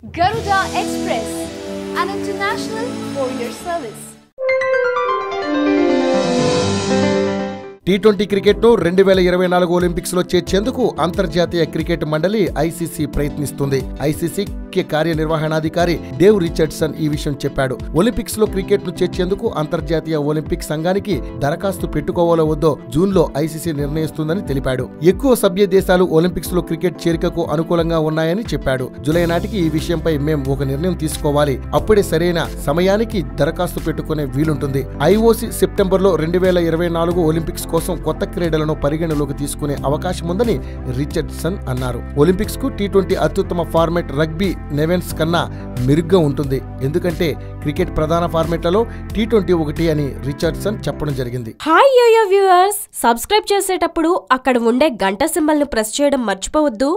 Garuda Express, an international courier service. T20 cricket ను 2024 Olympics లో చేర్చేందుకు అంతర్జాతీయ క్రికెట్ మండలి ఐసీసీ ప్రయత్నిస్తుంది. ఐసీసీ కార్యనిర్వహణాధికారి డేవ్ రిచర్డ్సన్ ఈ విషయం చెప్పాడు. ఒలింపిక్స్ లో క్రికెట్ ను చేర్చేందుకు అంతర్జాతీయ ఒలింపిక్ సంఘానికి దరఖాస్తు పెట్టుకోవాలో వద్దో జూన్ లో ఐసీసీ నిర్ణయిస్తుందని తెలిపాడు. ఎక్కువ సభ్య దేశాలు ఒలింపిక్స్ లో క్రికెట్ చేరికకు అనుకూలంగా ఉన్నాయని చెప్పాడు. జూలై నాటికి ఈ విషయంపై మేం ఒక నిర్ణయం తీసుకోవాలి. అప్పుడే సరైన సమయానికి దరఖాస్తు పెట్టుకునే వీలుంటుంది. ఐఓసీ సెప్టెంబర్ లో 2024 ఒలింపిక్స్ కోసం కొత్త క్రీడలను పరిగణలోకి తీసుకునే అవకాశం ఉందని రిచర్డ్సన్ అన్నారు. ఒలింపిక్స్ కు T20 అత్యుత్తమ ఫార్మాట్ రగ్బీ నెవెన్స్ కన్నా మెరుగ్గా ఉంటుంది. ఎందుకంటే క్రికెట్ ప్రధాన ఫార్మాట్లలో T20 ఒకటి అని రిచర్డ్సన్ చెప్పడం జరిగింది. హాయ్ యోయో వ్యూవర్స్, సబ్స్క్రైబ్ చేసేటప్పుడు అక్కడ ఉండే గంట సింబల్ ను ప్రెస్ చేయడం మర్చిపోవద్దు.